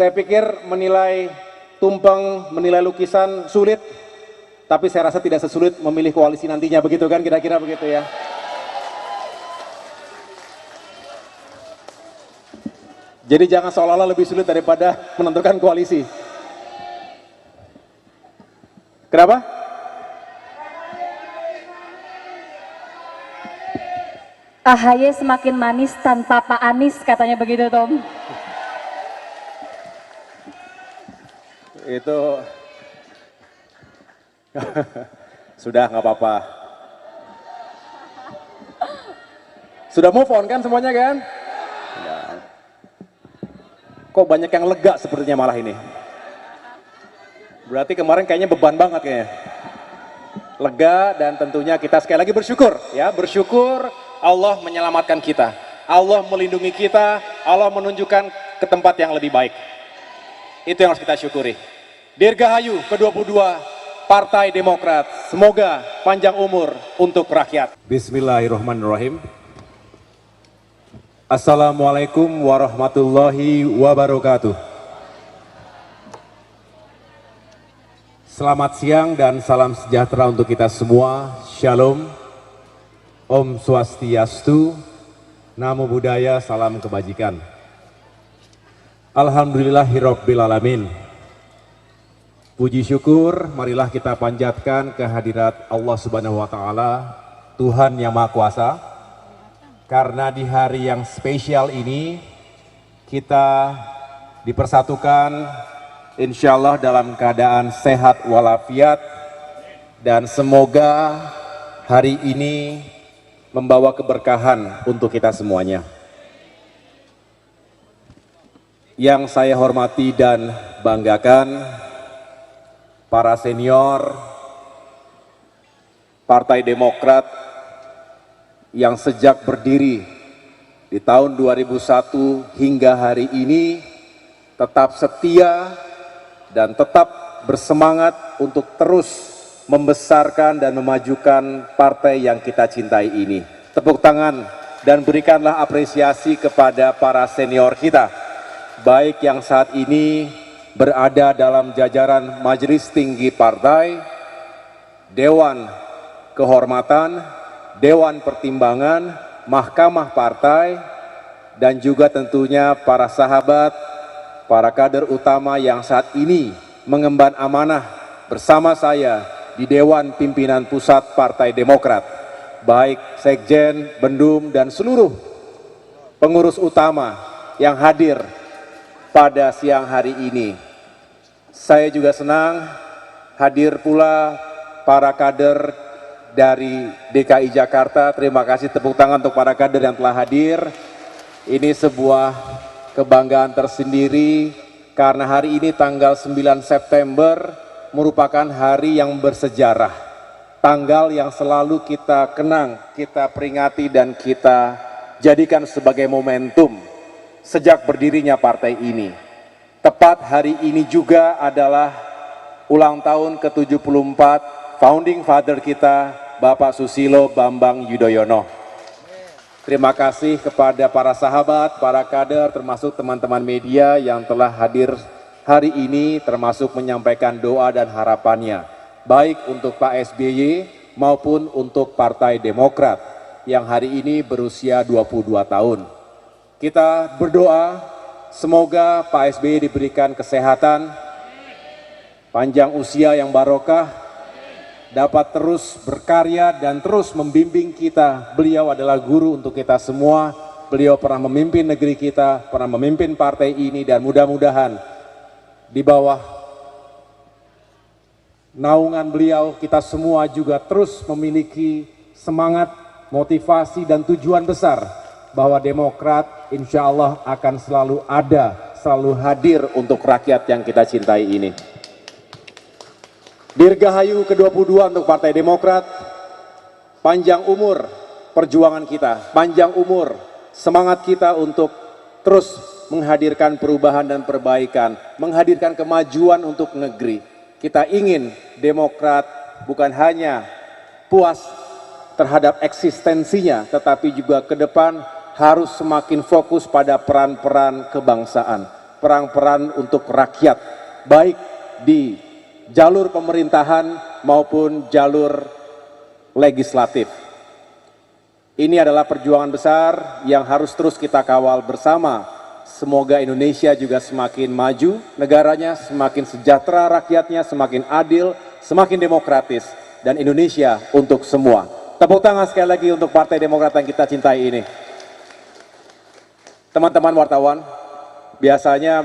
Saya pikir menilai tumpeng, menilai lukisan sulit, tapi saya rasa tidak sesulit memilih koalisi nantinya, begitu kan, kira-kira begitu ya. Jadi jangan seolah-olah lebih sulit daripada menentukan koalisi. Kenapa? AHY semakin manis tanpa Pak Anies, katanya begitu, Tom. Itu sudah nggak apa-apa. Sudah move on kan semuanya kan? Ya. Kok banyak yang lega sepertinya malah ini. Berarti kemarin kayaknya beban banget kayaknya. Lega, dan tentunya kita sekali lagi bersyukur ya, bersyukur Allah menyelamatkan kita. Allah melindungi kita, Allah menunjukkan ke tempat yang lebih baik. Itu yang harus kita syukuri. Dirgahayu ke-22 Partai Demokrat. Semoga panjang umur untuk rakyat. Bismillahirrahmanirrahim. Assalamualaikum warahmatullahi wabarakatuh. Selamat siang dan salam sejahtera untuk kita semua. Shalom, Om Swastiastu, Namo Buddhaya, salam kebajikan. Alhamdulillahirabbil alamin. Puji syukur marilah kita panjatkan kehadirat Allah Subhanahu wa taala, Tuhan yang Maha Kuasa. Karena di hari yang spesial ini kita dipersatukan insya Allah dalam keadaan sehat walafiat, dan semoga hari ini membawa keberkahan untuk kita semuanya. Yang saya hormati dan banggakan, para senior Partai Demokrat yang sejak berdiri di tahun 2001 hingga hari ini tetap setia dan tetap bersemangat untuk terus membesarkan dan memajukan partai yang kita cintai ini. Tepuk tangan dan berikanlah apresiasi kepada para senior kita, baik yang saat ini berada dalam jajaran Majelis Tinggi Partai, Dewan Kehormatan, Dewan Pertimbangan, Mahkamah Partai, dan juga tentunya para sahabat, para kader utama yang saat ini mengemban amanah bersama saya di Dewan Pimpinan Pusat Partai Demokrat, baik Sekjen, Bendum, dan seluruh pengurus utama yang hadir pada siang hari ini. Saya juga senang hadir pula para kader dari DKI Jakarta. Terima kasih, tepuk tangan untuk para kader yang telah hadir. Ini sebuah kebanggaan tersendiri karena hari ini tanggal 9 September merupakan hari yang bersejarah. Tanggal yang selalu kita kenang, kita peringati, dan kita jadikan sebagai momentum sejak berdirinya partai ini. Tepat hari ini juga adalah ulang tahun ke-74 Founding Father kita, Bapak Susilo Bambang Yudhoyono. Terima kasih kepada para sahabat, para kader, termasuk teman-teman media yang telah hadir hari ini, termasuk menyampaikan doa dan harapannya, baik untuk Pak SBY maupun untuk Partai Demokrat yang hari ini berusia 22 tahun. Kita berdoa semoga Pak SBY diberikan kesehatan, panjang usia yang barokah, dapat terus berkarya dan terus membimbing kita. Beliau adalah guru untuk kita semua. Beliau pernah memimpin negeri kita, pernah memimpin partai ini, dan mudah-mudahan di bawah naungan beliau kita semua juga terus memiliki semangat, motivasi, dan tujuan besar bahwa Demokrat insya Allah akan selalu ada, selalu hadir untuk rakyat yang kita cintai ini. Dirgahayu ke-22 untuk Partai Demokrat, panjang umur perjuangan kita, panjang umur semangat kita untuk terus menghadirkan perubahan dan perbaikan, menghadirkan kemajuan untuk negeri. Kita ingin Demokrat bukan hanya puas terhadap eksistensinya, tetapi juga ke depan harus semakin fokus pada peran-peran kebangsaan. perang-peran untuk rakyat, baik di jalur pemerintahan maupun jalur legislatif. Ini adalah perjuangan besar yang harus terus kita kawal bersama. Semoga Indonesia juga semakin maju, negaranya semakin sejahtera, rakyatnya semakin adil, semakin demokratis, dan Indonesia untuk semua. Tepuk tangan sekali lagi untuk Partai Demokrat yang kita cintai ini. Teman-teman wartawan, biasanya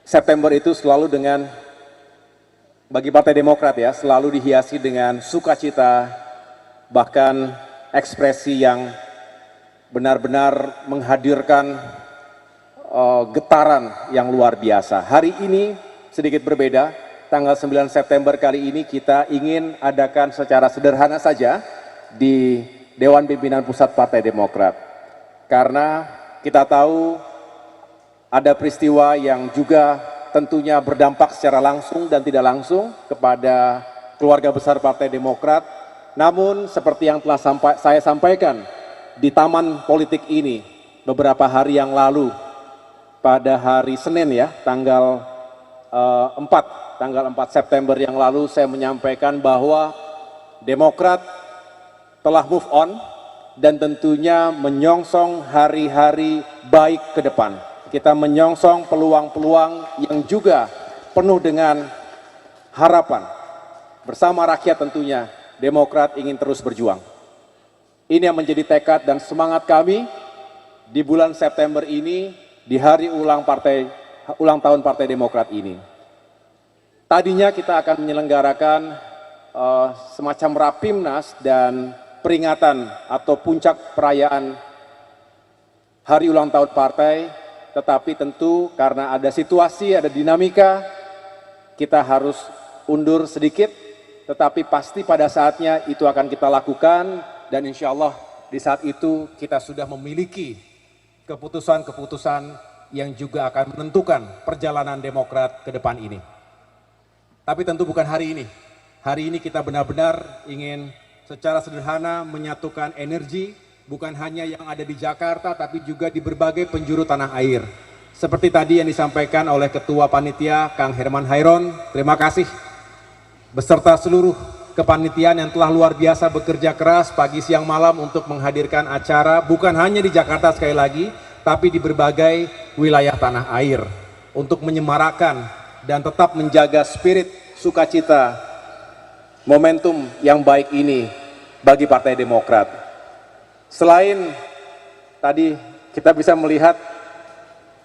September itu selalu dengan, bagi Partai Demokrat ya, selalu dihiasi dengan sukacita, bahkan ekspresi yang benar-benar menghadirkan getaran yang luar biasa. Hari ini sedikit berbeda, tanggal 9 September kali ini kita ingin adakan secara sederhana saja di Dewan Pimpinan Pusat Partai Demokrat. Karena kita tahu ada peristiwa yang juga tentunya berdampak secara langsung dan tidak langsung kepada keluarga besar Partai Demokrat. Namun seperti yang telah saya sampaikan di taman politik ini beberapa hari yang lalu, pada hari Senin ya, tanggal 4 September yang lalu saya menyampaikan bahwa Demokrat telah move on dan tentunya menyongsong hari-hari baik ke depan. Kita menyongsong peluang-peluang yang juga penuh dengan harapan. Bersama rakyat tentunya, Demokrat ingin terus berjuang. Ini yang menjadi tekad dan semangat kami di bulan September ini, di hari ulang tahun Partai Demokrat ini. Tadinya kita akan menyelenggarakan semacam Rapimnas dan peringatan atau puncak perayaan hari ulang tahun partai, tetapi tentu karena ada situasi, ada dinamika, kita harus undur sedikit, tetapi pasti pada saatnya itu akan kita lakukan, dan insya Allah di saat itu kita sudah memiliki keputusan-keputusan yang juga akan menentukan perjalanan Demokrat ke depan ini. Tapi tentu bukan hari ini. Hari ini kita benar-benar ingin secara sederhana menyatukan energi, bukan hanya yang ada di Jakarta, tapi juga di berbagai penjuru tanah air. Seperti tadi yang disampaikan oleh Ketua Panitia, Kang Herman Hairon, terima kasih. Beserta seluruh kepanitiaan yang telah luar biasa bekerja keras pagi siang malam untuk menghadirkan acara bukan hanya di Jakarta sekali lagi, tapi di berbagai wilayah tanah air untuk menyemarakan dan tetap menjaga spirit sukacita momentum yang baik ini bagi Partai Demokrat. Selain tadi kita bisa melihat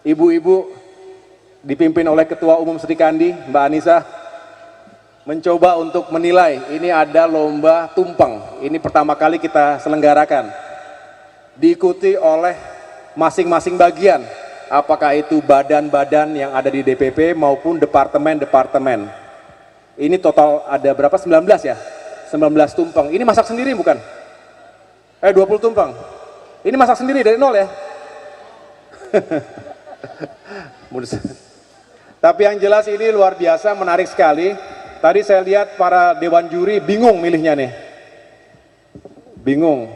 ibu-ibu dipimpin oleh Ketua Umum Sri Kandi, Mbak Anissa, mencoba untuk menilai. Ini ada lomba tumpeng, ini pertama kali kita selenggarakan, diikuti oleh masing-masing bagian, apakah itu badan-badan yang ada di DPP maupun departemen-departemen. Ini total ada berapa? 19 ya? 19 tumpeng. Ini masak sendiri bukan? 20 tumpeng. Ini masak sendiri dari nol ya? Tapi yang jelas ini luar biasa, menarik sekali. Tadi saya lihat para dewan juri bingung milihnya nih. Bingung.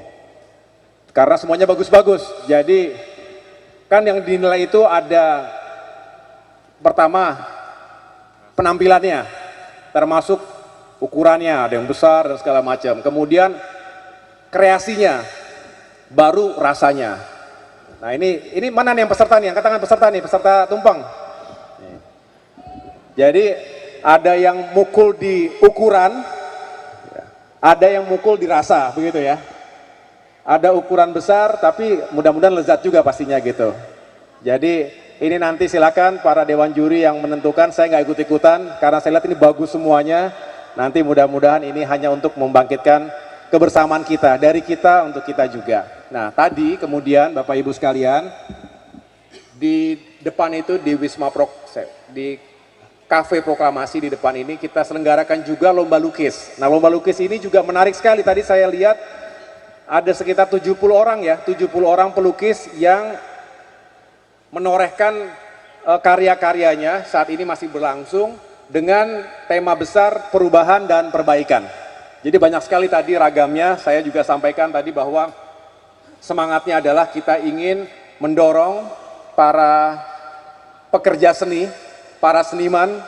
Karena semuanya bagus-bagus. Jadi kan yang dinilai itu ada pertama penampilannya, termasuk ukurannya, ada yang besar dan segala macam. Kemudian kreasinya, baru rasanya. Nah ini mana nih yang peserta nih? Angkat tangan peserta nih, peserta tumpeng. Jadi ada yang mukul di ukuran, ada yang mukul di rasa, begitu ya. Ada ukuran besar, tapi mudah-mudahan lezat juga pastinya gitu. Jadi ini nanti silakan para dewan juri yang menentukan, saya nggak ikut-ikutan, karena saya lihat ini bagus semuanya. Nanti mudah-mudahan ini hanya untuk membangkitkan kebersamaan kita, dari kita untuk kita juga. Nah tadi kemudian Bapak Ibu sekalian, di depan itu di Wisma di Kafe Proklamasi di depan ini kita selenggarakan juga lomba lukis. Nah lomba lukis ini juga menarik sekali, tadi saya lihat ada sekitar 70 orang ya, 70 orang pelukis yang menorehkan karya-karyanya, saat ini masih berlangsung dengan tema besar perubahan dan perbaikan. Jadi banyak sekali tadi ragamnya, saya juga sampaikan tadi bahwa semangatnya adalah kita ingin mendorong para pekerja seni, para seniman,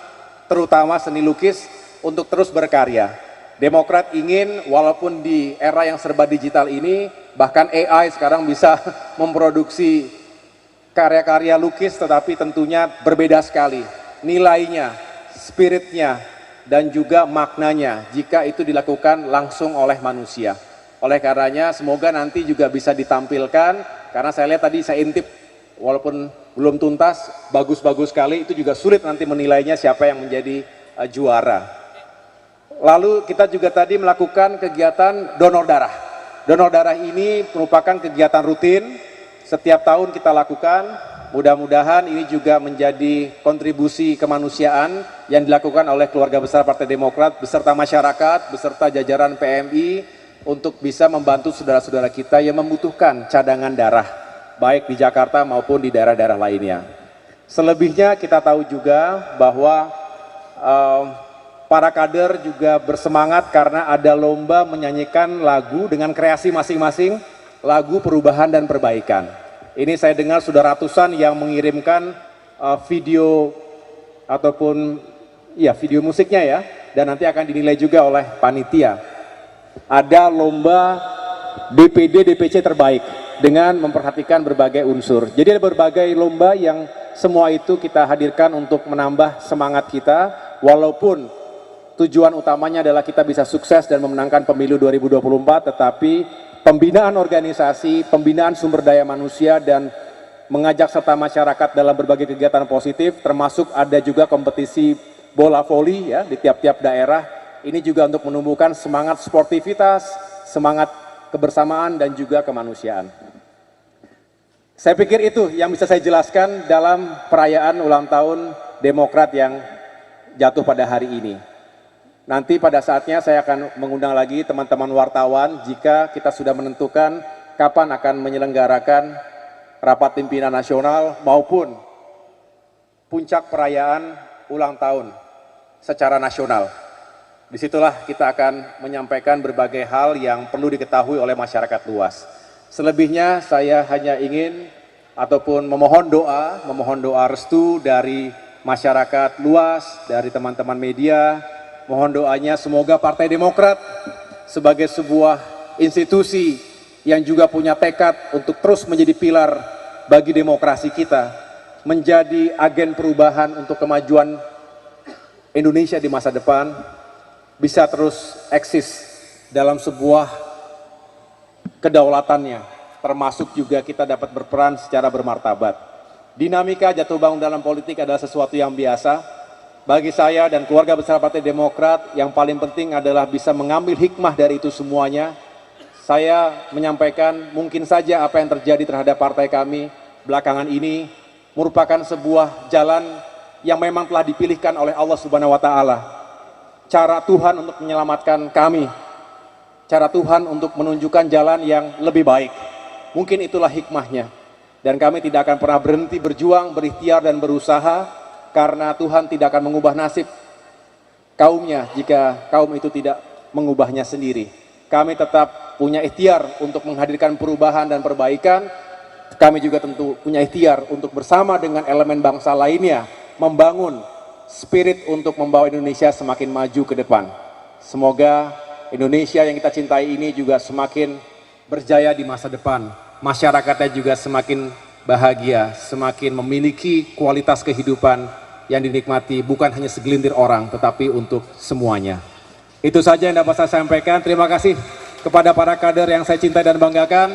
terutama seni lukis, untuk terus berkarya. Demokrat ingin walaupun di era yang serba digital ini, bahkan AI sekarang bisa memproduksi karya-karya lukis, tetapi tentunya berbeda sekali nilainya, spiritnya, dan juga maknanya jika itu dilakukan langsung oleh manusia. Oleh karenanya semoga nanti juga bisa ditampilkan, karena saya lihat tadi saya intip walaupun belum tuntas, bagus-bagus sekali, itu juga sulit nanti menilainya siapa yang menjadi juara. Lalu kita juga tadi melakukan kegiatan donor darah. Donor darah ini merupakan kegiatan rutin, setiap tahun kita lakukan. Mudah-mudahan ini juga menjadi kontribusi kemanusiaan yang dilakukan oleh keluarga besar Partai Demokrat beserta masyarakat, beserta jajaran PMI untuk bisa membantu saudara-saudara kita yang membutuhkan cadangan darah, baik di Jakarta maupun di daerah-daerah lainnya. Selebihnya kita tahu juga bahwa para kader juga bersemangat karena ada lomba menyanyikan lagu dengan kreasi masing-masing, lagu perubahan dan perbaikan. Ini saya dengar sudah ratusan yang mengirimkan video ataupun video musiknya ya, dan nanti akan dinilai juga oleh panitia. Ada lomba DPD DPC terbaik dengan memperhatikan berbagai unsur. Jadi ada berbagai lomba yang semua itu kita hadirkan untuk menambah semangat kita, walaupun tujuan utamanya adalah kita bisa sukses dan memenangkan pemilu 2024, tetapi pembinaan organisasi, pembinaan sumber daya manusia, dan mengajak serta masyarakat dalam berbagai kegiatan positif, termasuk ada juga kompetisi bola voli ya di tiap-tiap daerah. Ini juga untuk menumbuhkan semangat sportivitas, semangat kebersamaan, dan juga kemanusiaan. Saya pikir itu yang bisa saya jelaskan dalam perayaan ulang tahun Demokrat yang jatuh pada hari ini. Nanti pada saatnya saya akan mengundang lagi teman-teman wartawan jika kita sudah menentukan kapan akan menyelenggarakan rapat pimpinan nasional maupun puncak perayaan ulang tahun secara nasional. Disitulah kita akan menyampaikan berbagai hal yang perlu diketahui oleh masyarakat luas. Selebihnya saya hanya ingin ataupun memohon doa restu dari masyarakat luas, dari teman-teman media. Mohon doanya semoga Partai Demokrat sebagai sebuah institusi yang juga punya tekad untuk terus menjadi pilar bagi demokrasi kita, menjadi agen perubahan untuk kemajuan Indonesia di masa depan, bisa terus eksis dalam sebuah kedaulatannya, termasuk juga kita dapat berperan secara bermartabat. Dinamika jatuh bangun dalam politik adalah sesuatu yang biasa. Bagi saya dan keluarga besar Partai Demokrat, yang paling penting adalah bisa mengambil hikmah dari itu semuanya. Saya menyampaikan mungkin saja apa yang terjadi terhadap partai kami belakangan ini merupakan sebuah jalan yang memang telah dipilihkan oleh Allah Subhanahu wa Ta'ala. Cara Tuhan untuk menyelamatkan kami, cara Tuhan untuk menunjukkan jalan yang lebih baik. Mungkin itulah hikmahnya. Dan kami tidak akan pernah berhenti berjuang, berikhtiar, dan berusaha, karena Tuhan tidak akan mengubah nasib kaumnya jika kaum itu tidak mengubahnya sendiri. Kami tetap punya ikhtiar untuk menghadirkan perubahan dan perbaikan. Kami juga tentu punya ikhtiar untuk bersama dengan elemen bangsa lainnya membangun spirit untuk membawa Indonesia semakin maju ke depan. Semoga Indonesia yang kita cintai ini juga semakin berjaya di masa depan. Masyarakatnya juga semakin bahagia, semakin memiliki kualitas kehidupan yang dinikmati bukan hanya segelintir orang, tetapi untuk semuanya. Itu saja yang dapat saya sampaikan. Terima kasih kepada para kader yang saya cintai dan banggakan.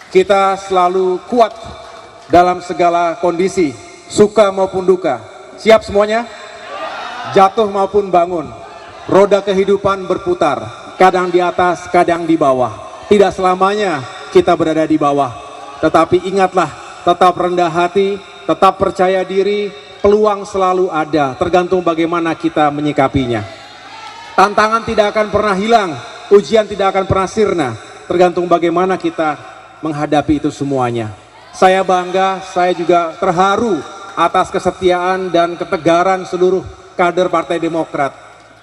Kita selalu kuat dalam segala kondisi, suka maupun duka. Siap semuanya? Jatuh maupun bangun. Roda kehidupan berputar, kadang di atas, kadang di bawah. Tidak selamanya kita berada di bawah. Tetapi ingatlah, tetap rendah hati, tetap percaya diri, peluang selalu ada, tergantung bagaimana kita menyikapinya. Tantangan tidak akan pernah hilang, ujian tidak akan pernah sirna, tergantung bagaimana kita menghadapi itu semuanya. Saya bangga, saya juga terharu atas kesetiaan dan ketegaran seluruh kader Partai Demokrat.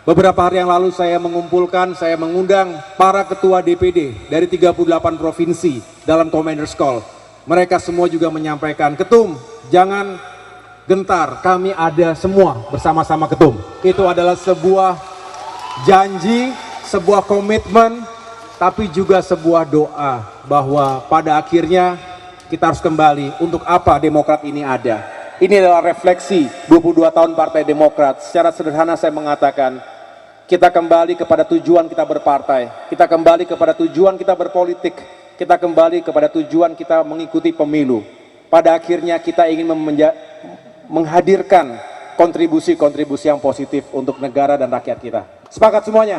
Beberapa hari yang lalu saya mengundang para ketua DPD dari 38 provinsi dalam Commanders Call. mereka semua juga menyampaikan, Ketum, jangan gentar, kami ada semua bersama-sama Ketum. Itu adalah sebuah janji, sebuah komitmen, tapi juga sebuah doa bahwa pada akhirnya kita harus kembali untuk apa Demokrat ini ada. Ini adalah refleksi 22 tahun Partai Demokrat. Secara sederhana saya mengatakan, kita kembali kepada tujuan kita berpartai, kita kembali kepada tujuan kita berpolitik, kita kembali kepada tujuan kita mengikuti pemilu. Pada akhirnya kita ingin menghadirkan kontribusi-kontribusi yang positif untuk negara dan rakyat kita. Sepakat semuanya?